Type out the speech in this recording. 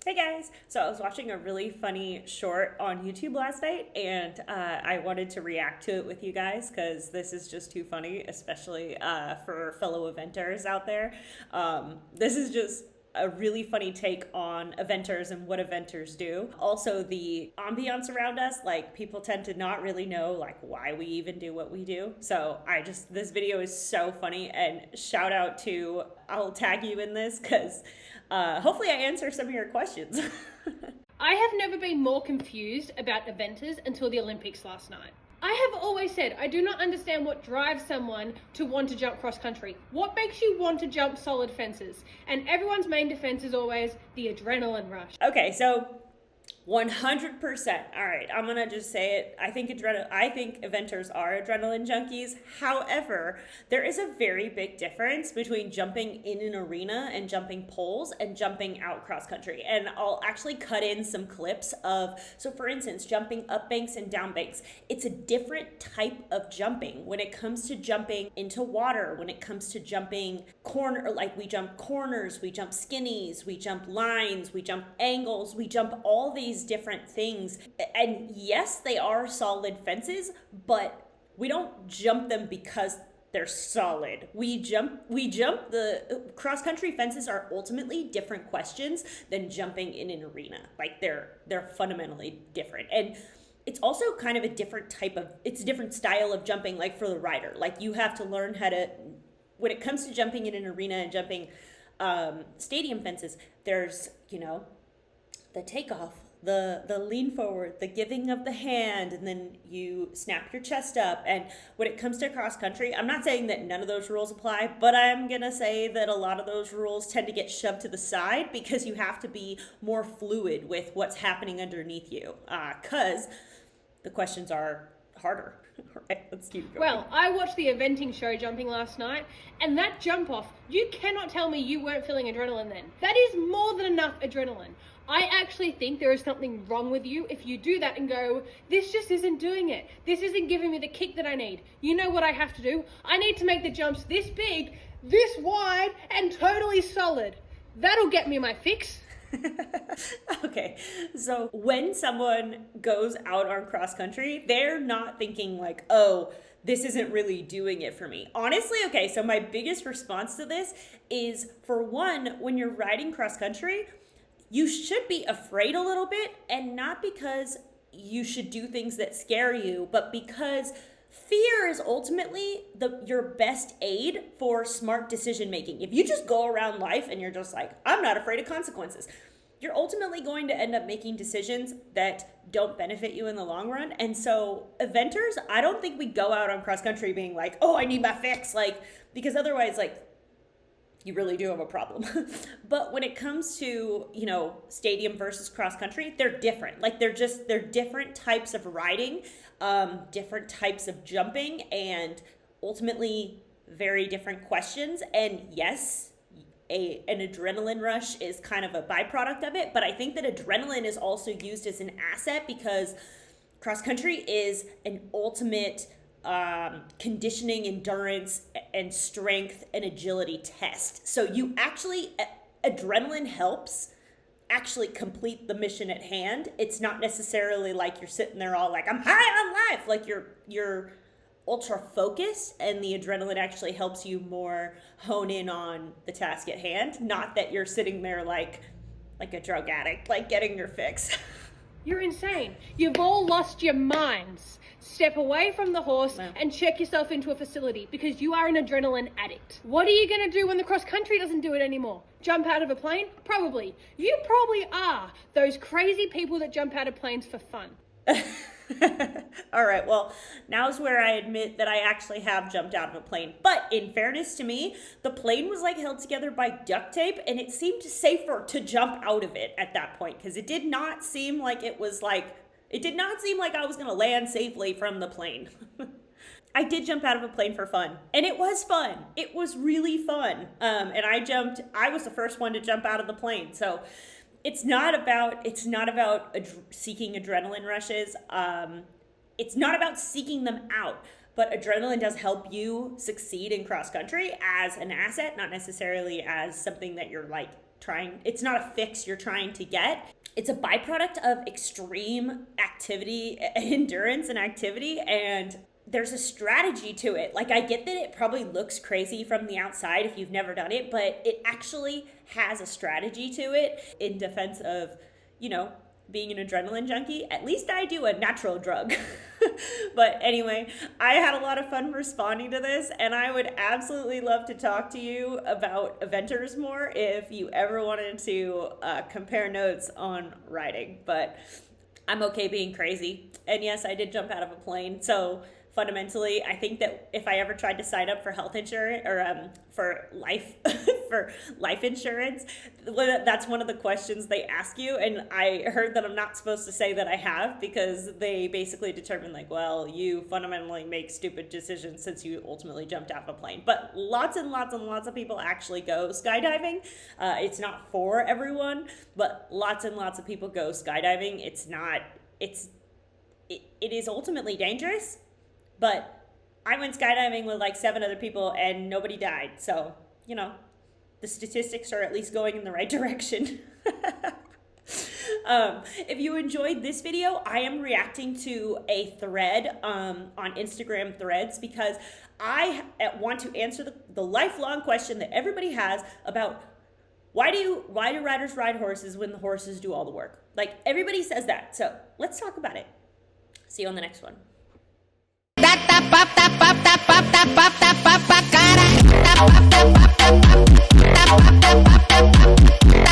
Hey guys! So I was watching a really funny short on YouTube last night and I wanted to react to it with you guys because this is just too funny, especially for fellow eventers out there. This is just a really funny take on eventers and what eventers do. Also, the ambiance around us, like people tend to not really know like why we even do what we do. So this video is so funny, and shout out to, I'll tag you in this because hopefully I answer some of your questions. I have never been more confused about eventers until the Olympics last night. I have always said I do not understand what drives someone to want to jump cross country. What makes you want to jump solid fences? And everyone's main defense is always the adrenaline rush. Okay, so 100%. All right, I'm gonna just say it. I think eventers are adrenaline junkies. However, there is a very big difference between jumping in an arena and jumping poles and jumping out cross country. And I'll actually cut in some clips of, so for instance, jumping up banks and down banks. It's a different type of jumping when it comes to jumping into water, when it comes to jumping like we jump corners, we jump skinnies, we jump lines, we jump angles, we jump all these different things. And yes, they are solid fences, but we don't jump them because they're solid. We jump the cross country fences are ultimately different questions than jumping in an arena. Like they're fundamentally different. And it's also kind of a different style of jumping, like for the rider. Like you have to learn how to, when it comes to jumping in an arena and jumping stadium fences, there's, the takeoff, the lean forward, the giving of the hand, and then you snap your chest up. And when it comes to cross country, I'm not saying that none of those rules apply, but I'm gonna say that a lot of those rules tend to get shoved to the side because you have to be more fluid with what's happening underneath you, because the questions are harder. All right, let's keep going. Well, I watched the eventing show jumping last night, and that jump off, you cannot tell me you weren't feeling adrenaline then. That is more than enough adrenaline. I actually think there is something wrong with you if you do that and go, this just isn't doing it. This isn't giving me the kick that I need. You know what I have to do? I need to make the jumps this big, this wide, and totally solid. That'll get me my fix. Okay, so when someone goes out on cross country, they're not thinking like, oh, this isn't really doing it for me. Honestly, okay, so my biggest response to this is, for one, when you're riding cross country, you should be afraid a little bit, and not because you should do things that scare you, but because fear is ultimately your best aid for smart decision making. If you just go around life and you're just like, I'm not afraid of consequences, you're ultimately going to end up making decisions that don't benefit you in the long run. And so eventers, I don't think we go out on cross country being like, oh, I need my fix, because otherwise, you really do have a problem. But when it comes to, stadium versus cross country, they're different. They're different types of riding, different types of jumping, and ultimately very different questions. And yes, an adrenaline rush is kind of a byproduct of it, but I think that adrenaline is also used as an asset because cross country is an ultimate conditioning, endurance, and strength and agility test. So adrenaline helps actually complete the mission at hand. It's not necessarily like you're sitting there all like, I'm high on life. Like you're ultra focused, and the adrenaline actually helps you more hone in on the task at hand. Not that you're sitting there like a drug addict, like getting your fix. You're insane. You've all lost your minds. Step away from the horse and check yourself into a facility because you are an adrenaline addict. What are you going to do when the cross country doesn't do it anymore? Jump out of a plane? Probably. You probably are those crazy people that jump out of planes for fun. All right, well, now's where I admit that I actually have jumped out of a plane. But in fairness to me, the plane was held together by duct tape, and it seemed safer to jump out of it at that point because it did not seem like I was going to land safely from the plane. I did jump out of a plane for fun, and it was fun. It was really fun. And I was the first one to jump out of the plane. So it's not about seeking adrenaline rushes. It's not about seeking them out, but adrenaline does help you succeed in cross country as an asset, not necessarily as something that you're it's not a fix you're trying to get. It's a byproduct of extreme activity, endurance and activity, and there's a strategy to it. Like, I get that it probably looks crazy from the outside if you've never done it, but it actually has a strategy to it. In defense of, being an adrenaline junkie, at least I do a natural drug. But anyway, I had a lot of fun responding to this, and I would absolutely love to talk to you about eventers more if you ever wanted to compare notes on riding. But I'm okay being crazy. And yes, I did jump out of a plane. So fundamentally, I think that if I ever tried to sign up for health insurance or for life for life insurance, that's one of the questions they ask you. And I heard that I'm not supposed to say that I have, because they basically determine like, well, you fundamentally make stupid decisions since you ultimately jumped out of a plane. But lots and lots and lots of people actually go skydiving. It's not for everyone, but lots and lots of people go skydiving. It is ultimately dangerous. But I went skydiving with like 7 other people and nobody died. So, the statistics are at least going in the right direction. If you enjoyed this video, I am reacting to a thread on Instagram Threads, because I want to answer the lifelong question that everybody has about why do riders ride horses when the horses do all the work? Like, everybody says that. So let's talk about it. See you on the next one. Cara.